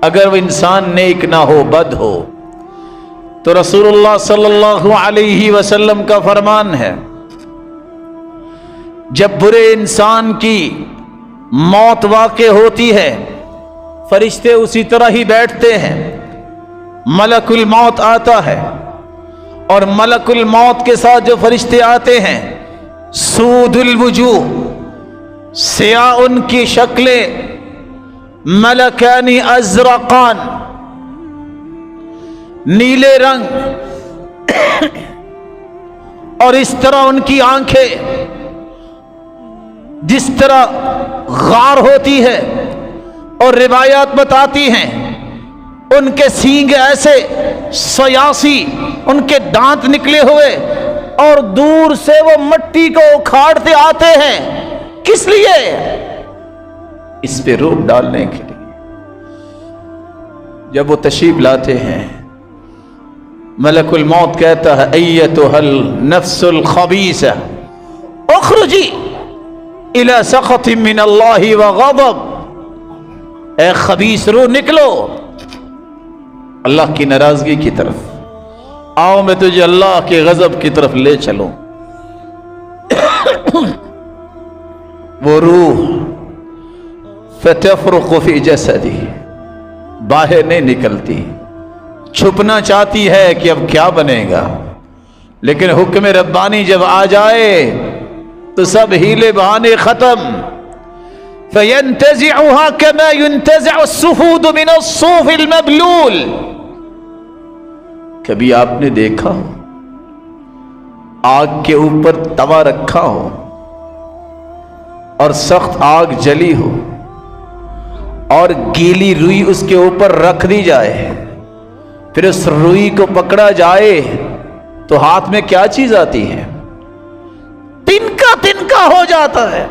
اگر وہ انسان نیک نہ ہو، بد ہو، تو رسول اللہ صلی اللہ علیہ وسلم کا فرمان ہے جب برے انسان کی موت واقع ہوتی ہے فرشتے اسی طرح ہی بیٹھتے ہیں، ملک الموت آتا ہے اور ملک الموت کے ساتھ جو فرشتے آتے ہیں سود الوجوہ، سیاہ ان کی شکلیں، ملکان ازرقان، نیلے رنگ، اور اس طرح ان کی آنکھیں جس طرح غار ہوتی ہے، اور روایات بتاتی ہیں ان کے سینگ ایسے سیاسی، ان کے دانت نکلے ہوئے، اور دور سے وہ مٹی کو اکھاڑتے آتے ہیں، کس لیے؟ اس پہ روح ڈالنے کے لیے۔ جب وہ تشریف لاتے ہیں ملک الموت کہتا ہے ایتھا النفس الخبیثہ اخرجی الی سخط من اللہ وغضب، اے خبیث روح نکلو اللہ کی ناراضگی کی طرف، آؤ میں تجھے اللہ کے غضب کی طرف لے چلوں۔ وہ روح فتفرق فی جسدی، باہر نہیں نکلتی، چھپنا چاہتی ہے کہ اب کیا بنے گا، لیکن حکم ربانی جب آ جائے تو سب ہیلے بہانے ختم۔ فَيَنْتَزِعُهَا كَمَا يُنْتَزِعُ السُّفُودُ مِنَ الصُّوفِ الْمَبْلُولِ۔ کبھی آپ نے دیکھا ہو آگ کے اوپر توا رکھا ہو اور سخت آگ جلی ہو اور گیلی روئی اس کے اوپر رکھ دی جائے، پھر اس روئی کو پکڑا جائے تو ہاتھ میں کیا چیز آتی ہے؟ تنکا تنکا ہو جاتا ہے۔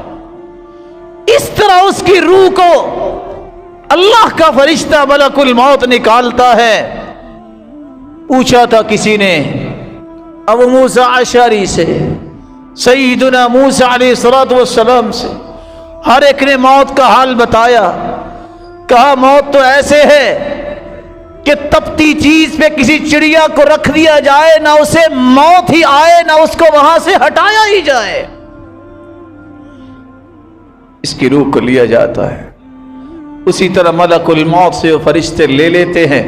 اس طرح اس کی روح کو اللہ کا فرشتہ ملک الموت نکالتا ہے۔ پوچھا تھا کسی نے ابو موسیٰ اشعری سے، سیدنا موسیٰ علیہ السلام سے، ہر ایک نے موت کا حال بتایا، کہا موت تو ایسے ہے کہ تپتی چیز پہ کسی چڑیا کو رکھ دیا جائے، نہ اسے موت ہی آئے نہ اس کو وہاں سے ہٹایا ہی جائے، اس کی روح کو لیا جاتا ہے۔ اسی طرح ملک الموت سے وہ فرشتے لے لیتے ہیں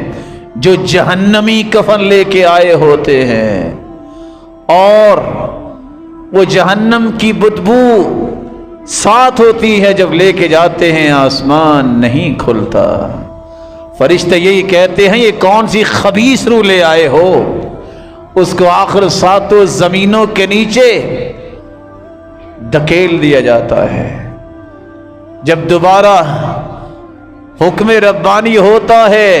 جو جہنمی کفن لے کے آئے ہوتے ہیں، اور وہ جہنم کی بدبو ساتھ ہوتی ہے، جب لے کے جاتے ہیں آسمان نہیں کھلتا۔ فرشتے یہی کہتے ہیں یہ کون سی خبیث روح لے آئے ہو، اس کو آخر ساتوں زمینوں کے نیچے دھکیل دیا جاتا ہے۔ جب دوبارہ حکم ربانی ہوتا ہے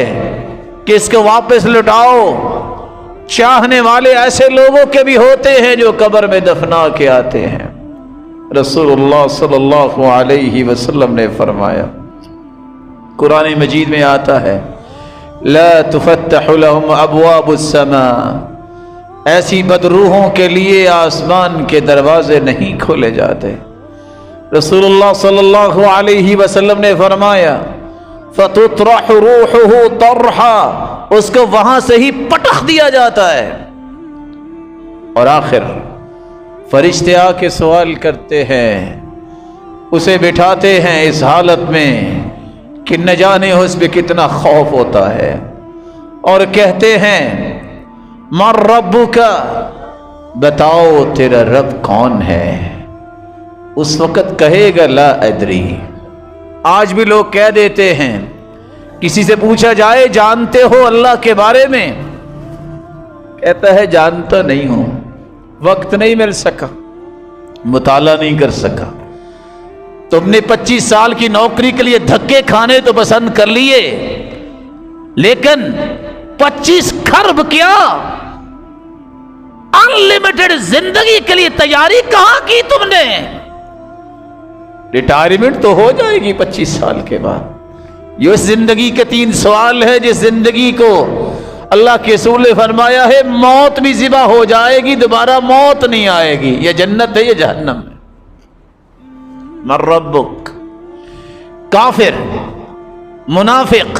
کہ اس کو واپس لٹاؤ، چاہنے والے ایسے لوگوں کے بھی ہوتے ہیں جو قبر میں دفنا کے آتے ہیں۔ رسول اللہ صلی اللہ علیہ وسلم نے فرمایا، قرآن مجید میں آتا ہے لا تفتح لهم ابواب السماء، ایسی بدروحوں کے لیے آسمان کے دروازے نہیں کھولے جاتے۔ رسول اللہ صلی اللہ علیہ وسلم نے فرمایا فتطرح روحه طرحا، اس کو وہاں سے ہی پٹخ دیا جاتا ہے۔ اور آخر فرشتے آ کے سوال کرتے ہیں، اسے بٹھاتے ہیں اس حالت میں کہ نہ جانے اس پہ کتنا خوف ہوتا ہے، اور کہتے ہیں من ربک، بتاؤ تیرا رب کون ہے؟ اس وقت کہے گا لا ادری۔ آج بھی لوگ کہہ دیتے ہیں، کسی سے پوچھا جائے جانتے ہو اللہ کے بارے میں، کہتا ہے جانتا نہیں ہوں، وقت نہیں مل سکا، مطالعہ نہیں کر سکا۔ تم نے 25 سال کی نوکری کے لیے دھکے کھانے تو پسند کر لیے، لیکن 25 خرب کیا انلمیٹڈ زندگی کے لیے تیاری کہاں کی تم نے؟ ریٹائرمنٹ تو ہو جائے گی 25 سال کے بعد۔ یہ اس زندگی کے 3 سوال ہے جس زندگی کو اللہ کے رسول نے فرمایا ہے موت بھی ذبح ہو جائے گی، دوبارہ موت نہیں آئے گی، یہ جنت ہے یہ جہنم ہے۔ من ربک، کافر، منافق،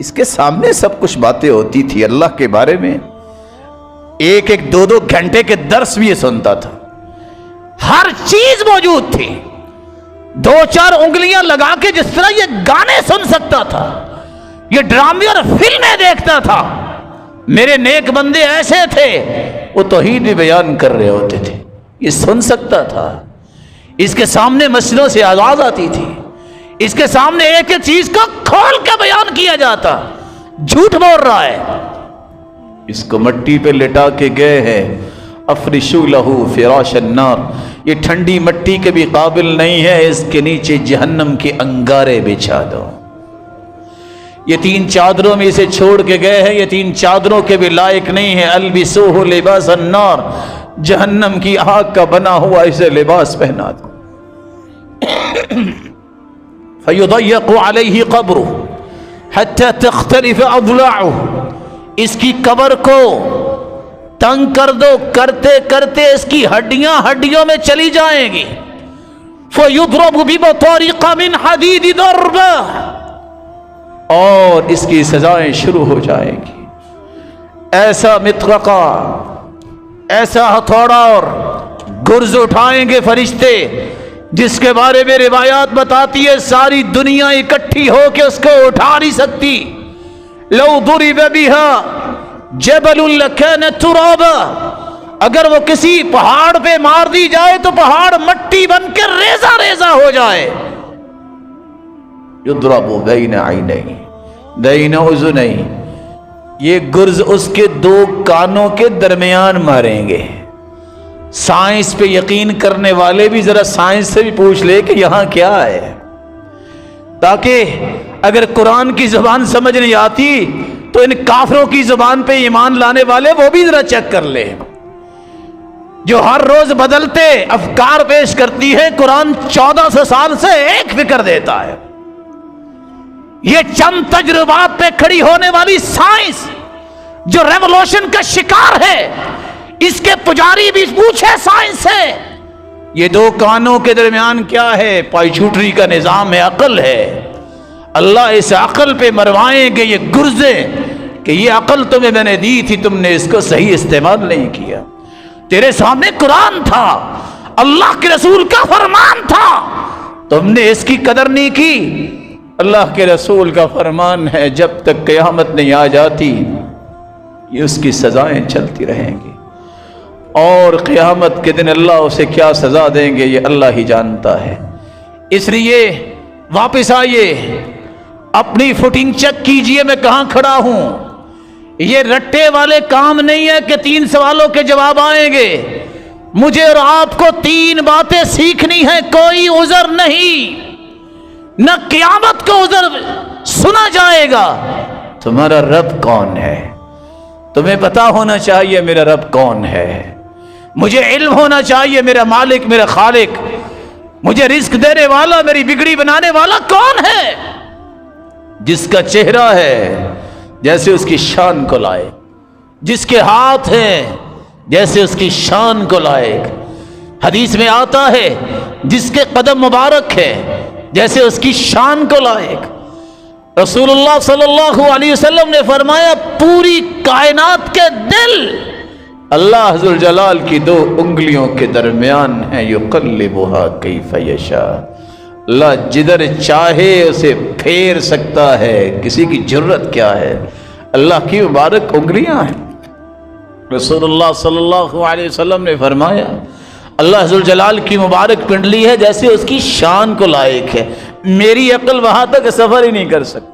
اس کے سامنے سب کچھ باتیں ہوتی تھی اللہ کے بارے میں. ایک ایک دو دو گھنٹے کے درس بھی یہ سنتا تھا. ہر چیز موجود تھی. دو چار انگلیاں لگا کے جس طرح یہ گانے سن سکتا تھا, یہ ڈرامے اور فلمیں دیکھتا تھا. میرے نیک بندے ایسے تھے, وہ توحید بھی بیان کر رہے ہوتے تھے, یہ سن سکتا تھا. اس کے سامنے مسجدوں سے آواز آتی تھی, اس کے سامنے ایک ایک چیز کو کھول کے بیان کیا جاتا. جھوٹ بول رہا ہے. اس کو مٹی پہ لٹا کے گئے ہیں. افرشوا لہ فراش النار, یہ ٹھنڈی مٹی کے بھی قابل نہیں ہے, اس کے نیچے جہنم کے انگارے بچھا دو. یہ 3 چادروں میں اسے چھوڑ کے گئے ہیں, یہ 3 چادروں کے بھی لائق نہیں ہے. البسوہ لباس النار, جہنم کی آگ کا بنا ہوا اسے لباس پہنا دو. فیضیق علیہ قبرہ حتی تختلف اضلاعہ, اس کی قبر کو تنگ کر دو, کرتے کرتے اس کی ہڈیاں ہڈیوں میں چلی جائیں گی. فیضرب بمطارق من حدید ضربہ, اور اس کی سزائیں شروع ہو جائیں گی. ایسا مطرقہ, ایسا ہتھوڑا اور گرز اٹھائیں گے فرشتے, جس کے بارے میں روایات بتاتی ہے ساری دنیا اکٹھی ہو کے اس کو اٹھا نہیں سکتی. لو ضرب بها جبل لکان ترابا, اگر وہ کسی پہاڑ پہ مار دی جائے تو پہاڑ مٹی بن کے ریزہ ریزہ ہو جائے. یضرب بین عینیہ بین اذنیہ, یہ گرز اس کے 2 کانوں کے درمیان ماریں گے. سائنس پہ یقین کرنے والے بھی ذرا سائنس سے بھی پوچھ لے کہ یہاں کیا ہے, تاکہ اگر قرآن کی زبان سمجھ نہیں آتی تو ان کافروں کی زبان پہ ایمان لانے والے وہ بھی ذرا چیک کر لے, جو ہر روز بدلتے افکار پیش کرتی ہے. قرآن 1400 سال سے ایک فکر دیتا ہے. یہ چند تجربات پہ کھڑی ہونے والی سائنس جو ریولوشن کا شکار ہے, اس کے پجاری بھی پوچھے سائنس سے یہ 2 کانوں کے درمیان کیا ہے. پائی چھوٹری کا نظام ہے, عقل ہے. اللہ اس عقل پہ مروائیں گے یہ گرزے کہ یہ عقل تمہیں میں نے دی تھی, تم نے اس کو صحیح استعمال نہیں کیا. تیرے سامنے قرآن تھا, اللہ کے رسول کا فرمان تھا, تم نے اس کی قدر نہیں کی. اللہ کے رسول کا فرمان ہے جب تک قیامت نہیں آ جاتی یہ اس کی سزائیں چلتی رہیں گی, اور قیامت کے دن اللہ اسے کیا سزا دیں گے یہ اللہ ہی جانتا ہے. اس لیے واپس آئیے, اپنی فوٹنگ چیک کیجئے میں کہاں کھڑا ہوں. یہ رٹے والے کام نہیں ہے کہ 3 سوالوں کے جواب آئیں گے. مجھے اور آپ کو 3 باتیں سیکھنی ہیں, کوئی عذر نہیں, نہ قیامت کو عذر سنا جائے گا. تمہارا رب کون ہے, تمہیں پتا ہونا چاہیے میرا رب کون ہے. مجھے علم ہونا چاہیے میرا مالک, میرا خالق, مجھے رزق دینے والا, میری بگڑی بنانے والا کون ہے, جس کا چہرہ ہے جیسے اس کی شان کو لائق, جس کے ہاتھ ہیں جیسے اس کی شان کو لائق. حدیث میں آتا ہے جس کے قدم مبارک ہے جیسے اس کی شان کو لائق. رسول اللہ صلی اللہ علیہ وسلم نے فرمایا پوری کائنات کے دل اللہ ذوالجلال کی 2 انگلیوں کے درمیان ہیں. یقلبها کیف یشاء, اللہ جدھر چاہے اسے پھیر سکتا ہے. کسی کی جرت کیا ہے, اللہ کی مبارک انگلیاں ہیں. رسول اللہ صلی اللہ علیہ وسلم نے فرمایا اللہ ذوالجلال کی مبارک پنڈلی ہے جیسے اس کی شان کو لائق ہے. میری عقل وہاں تک سفر ہی نہیں کر سکتی.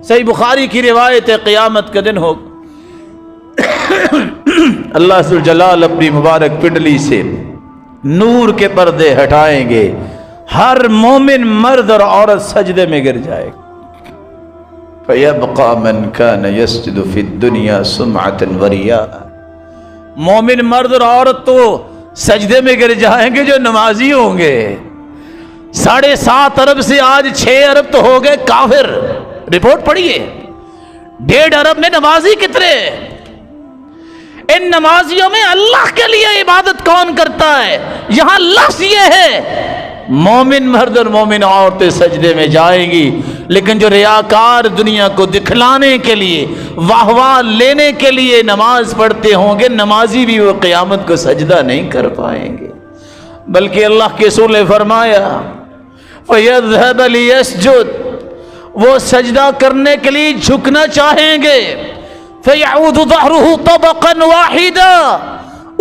صحیح بخاری کی روایت ہے, قیامت کا دن ہوگا اللہ ذوالجلال اپنی مبارک پنڈلی سے نور کے پردے ہٹائیں گے, ہر مومن مرد اور عورت سجدے میں گر جائے گا. فَيَبْقَى مَنْ كَانَ يَسْجُدُ فِي الدُّنْيَا سُمْعَةً وَرِيَاءً, مومن مرد اور عورت تو سجدے میں گر جائیں گے جو نمازی ہوں گے. 7.5 ارب سے آج 6 ارب تو ہو گئے کافر. رپورٹ پڑھیے, 1.5 ارب میں نمازی کتنے. ان نمازیوں میں اللہ کے لیے عبادت کون کرتا ہے؟ یہاں لفظ یہ ہے مومن مرد اور مومن عورتیں سجدے میں جائیں گی، لیکن جو ریاکار دنیا کو دکھلانے کے لیے، واہ واہ لینے کے لیے نماز پڑھتے ہوں گے، نمازی بھی وہ قیامت کو سجدہ نہیں کر پائیں گے۔ بلکہ اللہ کے رسول نے فرمایا فَيَذْهَبَ لِيَسْجُدْ، وہ سجدہ کرنے کے لیے جھکنا چاہیں گے، فَيَعُودُ ظَهْرُهُ طَبَقًا وَاحِدًا،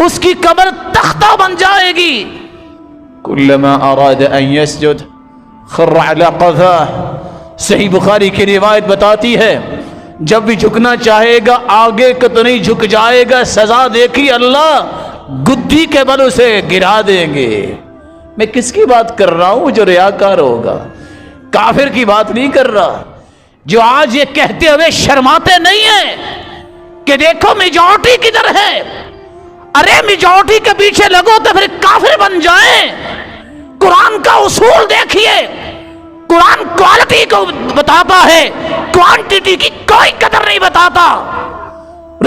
اس کی کمر تختہ بن جائے گی۔ كُلَّمَا أَرَادَ أَن يَسْجُدْ خَرَّ عَلَى قَفَاهُ، صحیح بخاری کی روایت بتاتی ہے جب بھی جھکنا چاہے گا آگے کو تو نہیں جھک جائے گا، سزا دیکھی اللہ گدھی کے بل اسے گرا دیں گے۔ میں کس کی بات کر رہا ہوں؟ جو ریاکار ہوگا، کافر کی بات نہیں کر رہا، جو آج یہ کہتے ہوئے شرماتے نہیں ہیں کہ دیکھو میجورٹی کدھر ہے۔ ارے میجورٹی کے پیچھے لگو تو پھر کافر بن جائیں۔ قرآن کا اصول دیکھیے، قرآن کوالٹی کو بتاتا ہے، کوانٹٹی کی کوئی قدر نہیں بتاتا۔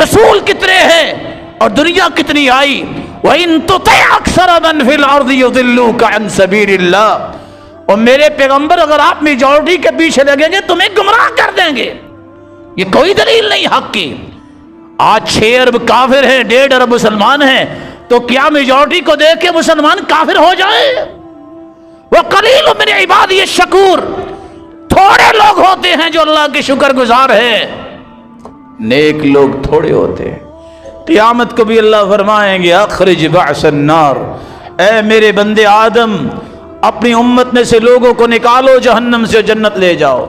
رسول کتنے ہیں اور دنیا کتنی آئی۔ وَإِن تُطِعْ أَكْثَرَ مَنْ فِي الْأَرْضِ يُضِلُّوكَ عَنْ سَبِيلِ اللَّهِ، اور میرے پیغمبر اگر آپ میجورٹی کے پیچھے لگیں گے تمہیں گمراہ کر دیں گے۔ یہ کوئی دلیل نہیں حق کی۔ آج 6 ارب کافر ہیں، 1.5 ارب مسلمان ہیں، تو کیا میجورٹی کو دیکھ کے مسلمان کافر ہو جائے؟ وَقَلِيلٌ مِّنْ عِبَادِيَ الشَّكُورُ، تھوڑے لوگ ہوتے ہیں جو اللہ کے شکر گزار ہیں، نیک لوگ تھوڑے ہوتے ہیں۔ قیامت کو بھی اللہ فرمائیں گے اخرج بعث النار، اے میرے بندے آدم اپنی امت میں سے لوگوں کو نکالو جہنم سے، جنت لے جاؤ۔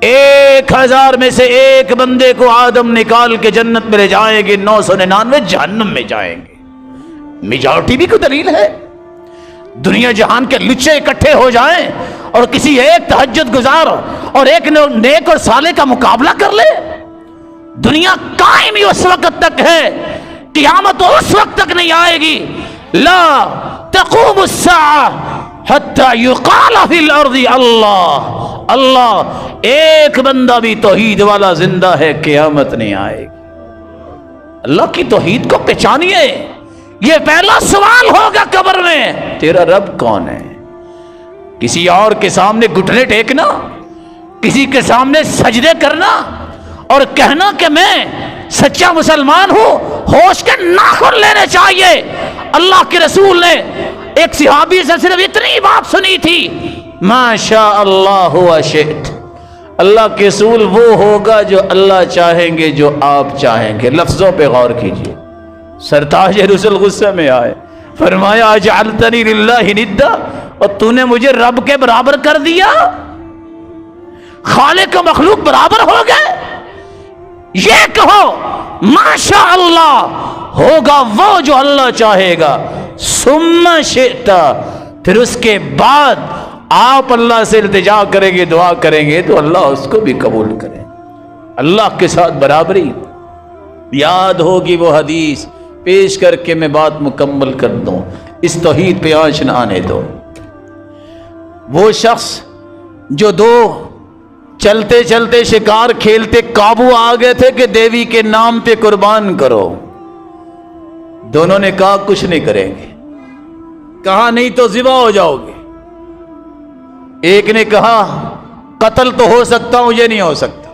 1000 میں سے ایک بندے کو آدم نکال کے جنت میں لے جائیں گے، 999 جہنم میں جائیں گے۔ میجورٹی بھی کوئی دلیل ہے؟ دنیا جہان کے لچے اکٹھے ہو جائیں اور کسی ایک تہجد گزار اور ایک نیک اور صالح کا مقابلہ کر لے؟ دنیا قائم ہی اس وقت تک ہے، قیامت اس وقت تک نہیں آئے گی۔ لا تقوم الساعة حتى يقال في الارض اللہ، اللہ ایک بندہ بھی توحید والا زندہ ہے، قیامت نہیں آئے گی۔ اللہ کی توحید کو پہچانیے، یہ پہلا سوال ہوگا قبر میں، تیرا رب کون ہے؟ کسی اور کے سامنے گھٹنے ٹیکنا، کسی کے سامنے سجدے کرنا اور کہنا کہ میں سچا مسلمان ہوں، ہوش کے ناخن لینے چاہیے۔ اللہ کے رسول نے ایک صحابی سے صرف اتنی بات سنی تھی، ما شاء اللہ وشئت، اللہ کے رسول وہ ہوگا جو اللہ چاہیں گے، جو آپ چاہیں گے۔ لفظوں پہ غور کیجئے، سرتاج رسول غصے میں آئے، فرمایا اجعلتنی للہ ندا، اور تو نے مجھے رب کے برابر کر دیا، خالق و مخلوق برابر ہو گئے۔ یہ کہو ماشاء اللہ، ہوگا وہ جو اللہ چاہے گا، ثم شئت، پھر اس کے بعد آپ اللہ سے التجا کریں گے، دعا کریں گے تو اللہ اس کو بھی قبول کرے۔ اللہ کے ساتھ برابری یاد ہوگی وہ حدیث، پیش کر کے میں بات مکمل کر دوں، اس توحید پہ آنچ نہ آنے دو۔ وہ شخص جو دو چلتے چلتے شکار کھیلتے قابو آ گئے تھے کہ دیوی کے نام پہ قربان کرو، دونوں نے کہا کچھ نہیں کریں گے، کہا نہیں تو ذبح ہو جاؤ گے۔ ایک نے کہا قتل تو ہو سکتا ہوں، یہ نہیں ہو سکتا،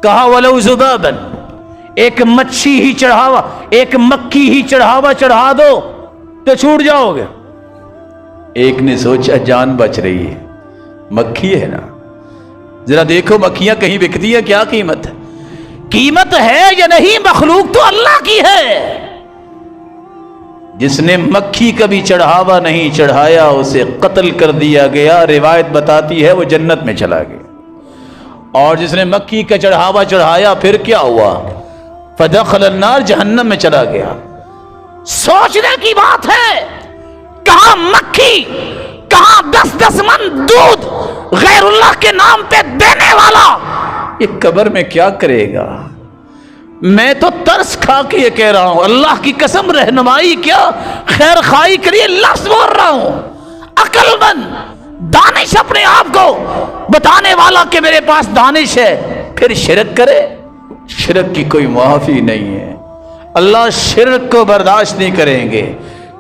کہا ولو ذبابا، ایک مچھی ہی چڑھاوا، ایک مکھی ہی چڑھاوا چڑھا دو تو چھوٹ جاؤ گے۔ ایک نے سوچا جان بچ رہی ہے، مکھی ہے نا، ذرا دیکھو مکھیاں کہیں بکتی ہیں، کیا قیمت ہے؟ قیمت ہے یا نہیں، مخلوق تو اللہ کی ہے۔ جس نے مکھی کا بھی چڑھاوا نہیں چڑھایا اسے قتل کر دیا گیا، روایت بتاتی ہے وہ جنت میں چلا گیا۔ اور جس نے مکھی کا چڑھاوا چڑھایا پھر کیا ہوا؟ فدخل النار، جہنم میں چلا گیا۔ سوچنے کی بات ہے، کہاں مکھی، کہاں 10 من دودھ غیر اللہ کے نام پہ دینے والا، یہ قبر میں کیا کرے گا؟ میں تو ترس کھا کے یہ کہہ رہا ہوں، اللہ کی قسم رہنمائی کیا، خیر خواہی کے لیے لفظ بول رہا ہوں۔ عقل مند دانش اپنے آپ کو بتانے والا کہ میرے پاس دانش ہے، پھر شرک کرے، شرک کی کوئی معافی نہیں ہے۔ اللہ شرک کو برداشت نہیں کریں گے،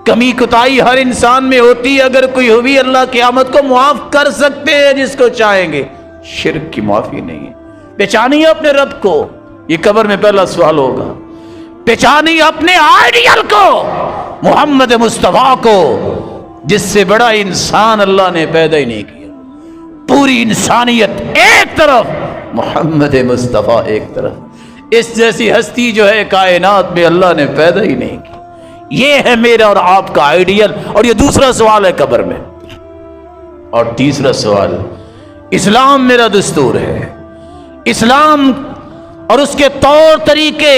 کمی کوتاہی ہر انسان میں ہوتی ہے، اگر کوئی ہوئی اللہ قیامت کو معاف کر سکتے ہیں جس کو چاہیں گے، شرک کی معافی نہیں ہے۔ پہچانیے اپنے رب کو، یہ قبر میں پہلا سوال ہوگا۔ پہچانیے اپنے آئیڈیل کو، محمد مصطفیٰ کو، جس سے بڑا انسان اللہ نے پیدا ہی نہیں کیا۔ پوری انسانیت ایک طرف، محمد مصطفیٰ ایک طرف، اس جیسی ہستی جو ہے کائنات میں اللہ نے پیدا ہی نہیں کی۔ یہ ہے میرا اور آپ کا آئیڈیل، اور یہ دوسرا سوال ہے قبر میں۔ اور تیسرا سوال، اسلام میرا دستور ہے، اسلام اور اس کے طور طریقے،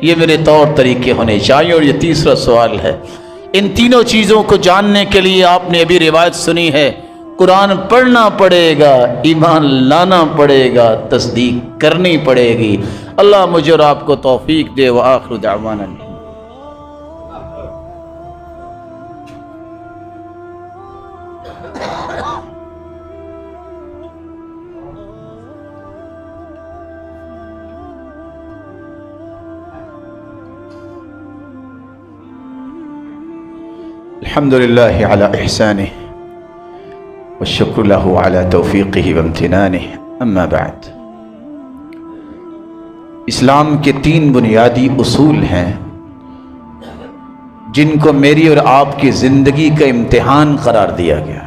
یہ میرے طور طریقے ہونے چاہیے۔ اور یہ تیسرا سوال ہے۔ ان تینوں چیزوں کو جاننے کے لیے آپ نے ابھی روایت سنی ہے، قرآن پڑھنا پڑے گا، ایمان لانا پڑے گا، تصدیق کرنی پڑے گی۔ اللہ مجھے اور آپ کو توفیق دے۔ وآخر دعوانا الحمد لله على إحسانه والشكر له على توفيقه وامتنانه، اما بعد۔ اسلام کے 3 بنیادی اصول ہیں جن کو میری اور آپ کی زندگی کا امتحان قرار دیا گیا،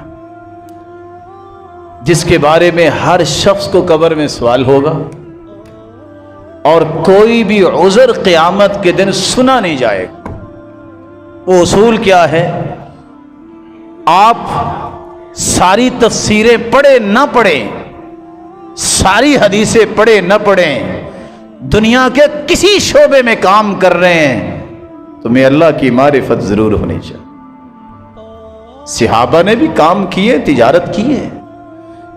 جس کے بارے میں ہر شخص کو قبر میں سوال ہوگا، اور کوئی بھی عذر قیامت کے دن سنا نہیں جائے گا۔ وہ اصول کیا ہے؟ آپ ساری تفسیریں پڑھیں نہ پڑھیں، ساری حدیثیں پڑھیں نہ پڑھیں، دنیا کے کسی شعبے میں کام کر رہے ہیں، تمہیں اللہ کی معرفت ضرور ہونی چاہیے۔ صحابہ نے بھی کام کیے، تجارت کی ہے،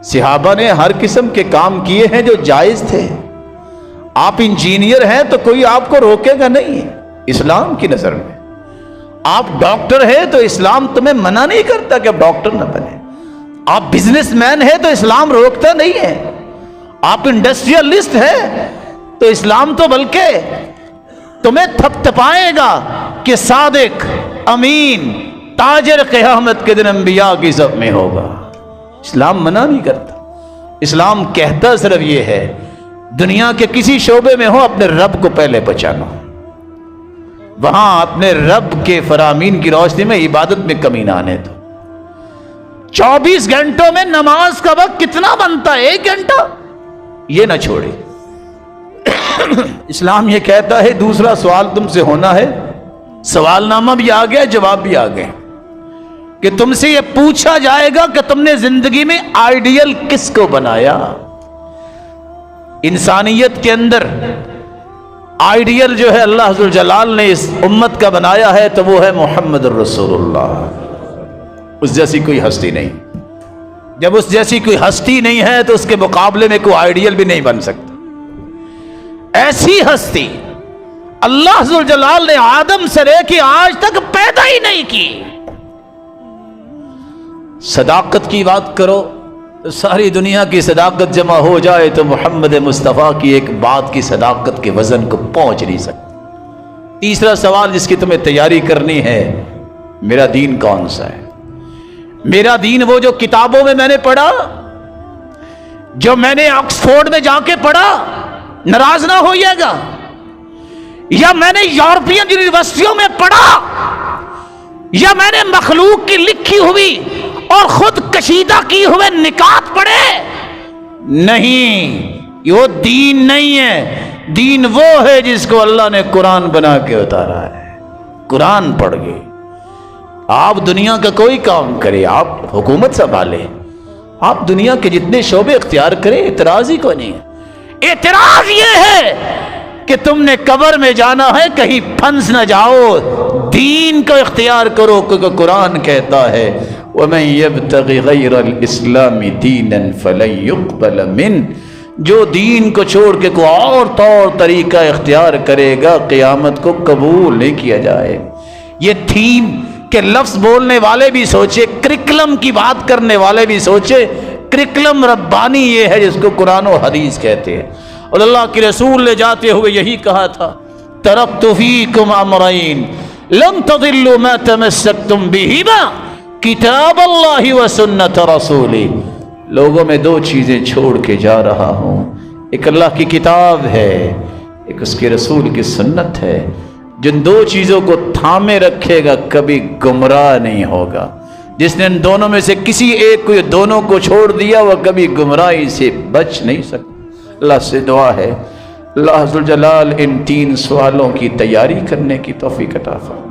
صحابہ نے ہر قسم کے کام کیے ہیں جو جائز تھے۔ آپ انجینئر ہیں تو کوئی آپ کو روکے گا نہیں اسلام کی نظر میں۔ آپ ڈاکٹر ہیں تو اسلام تمہیں منع نہیں کرتا کہ آپ ڈاکٹر نہ بنے۔ آپ بزنس مین ہیں تو اسلام روکتا نہیں ہے۔ آپ انڈسٹریلسٹ ہیں تو اسلام تو بلکہ تمہیں تھپ تھپائے گا کہ صادق، امین، تاجر قیامت کے دن انبیاء کی صف میں ہوگا۔ اسلام منع نہیں کرتا، اسلام کہتا صرف یہ ہے دنیا کے کسی شعبے میں ہو اپنے رب کو پہلے پہچانو، وہاں اپنے رب کے فرامین کی روشنی میں عبادت میں کمی نہ آنے دو۔ 24 گھنٹوں میں نماز کا وقت کتنا بنتا ہے؟ 1 گھنٹہ، یہ نہ چھوڑے۔ اسلام یہ کہتا ہے دوسرا سوال تم سے ہونا ہے، سوال نامہ بھی آ گیا، جواب بھی آ گئے، کہ تم سے یہ پوچھا جائے گا کہ تم نے زندگی میں آئیڈیل کس کو بنایا۔ انسانیت کے اندر آئیڈیل جو ہے اللہ ذو الجلال نے اس امت کا بنایا ہے تو وہ ہے محمد الرسول اللہ۔ اس جیسی کوئی ہستی نہیں۔ جب اس جیسی کوئی ہستی نہیں ہے تو اس کے مقابلے میں کوئی آئیڈیل بھی نہیں بن سکتا۔ ایسی ہستی اللہ ذو الجلال نے آدم سے لے کے آج تک پیدا ہی نہیں کی۔ صداقت کی بات کرو تو ساری دنیا کی صداقت جمع ہو جائے تو محمد مصطفیٰ کی ایک بات کی صداقت کے وزن کو پہنچ نہیں سکتی۔ تیسرا سوال جس کی تمہیں تیاری کرنی ہے، میرا دین کون سا ہے؟ میرا دین وہ جو کتابوں میں میں نے پڑھا، جو میں نے آکسفورڈ میں جا کے پڑھا، ناراض نہ ہوئیے گا، یا میں نے یورپین یونیورسٹیوں میں پڑھا، یا میں نے مخلوق کی لکھی ہوئی اور خود کشیدہ کی ہوئے نکات پڑھے؟ نہیں، یہ وہ دین نہیں ہے۔ دین وہ ہے جس کو اللہ نے قرآن بنا کے اتارا ہے۔ قرآن پڑھ گئے، آپ دنیا کا کوئی کام کرے، آپ حکومت سنبھالے، آپ دنیا کے جتنے شعبے اختیار کریں، اعتراض ہی کوئی نہیں ہے۔ اعتراض یہ ہے کہ تم نے قبر میں جانا ہے، کہیں پھنس نہ جاؤ، دین کو اختیار کرو، کیونکہ قرآن کہتا ہے وَمَن يَبْتَغِ غَيْرَ الْإِسْلَامِ دِينًا فَلَن يُقْبَلَ مِنْهُ، جو دین کو چھوڑ کے کوئی اور طور طریقہ اختیار کرے گا قیامت کو قبول نہیں کیا جائے۔ یہ تھیم کہ لفظ بولنے والے بھی سوچے، کرکلم کی بات کرنے والے بھی سوچے، کرکلم ربانی یہ ہے جس کو قرآن و حدیث کہتے ہیں۔ اور اللہ کے رسول نے جاتے ہوئے یہی کہا تھا، ترکت فیکم امرین لن تضلوا ما تمسكتم بهما کتاب اللہ و سنت رسولی. لوگوں میں دو چیزیں چھوڑ کے جا رہا ہوں، ایک اللہ کی کتاب ہے، ایک اس کے رسول کی سنت ہے. جن دو چیزوں کو تھامے رکھے گا کبھی گمراہ نہیں ہوگا. جس نے ان دونوں میں سے کسی ایک کو، یہ دونوں کو چھوڑ دیا، وہ کبھی گمراہی سے بچ نہیں سکتا. اللہ سے دعا ہے اللہ ذوالجلال ان 3 سوالوں کی تیاری کرنے کی توفیق عطا فرمائے.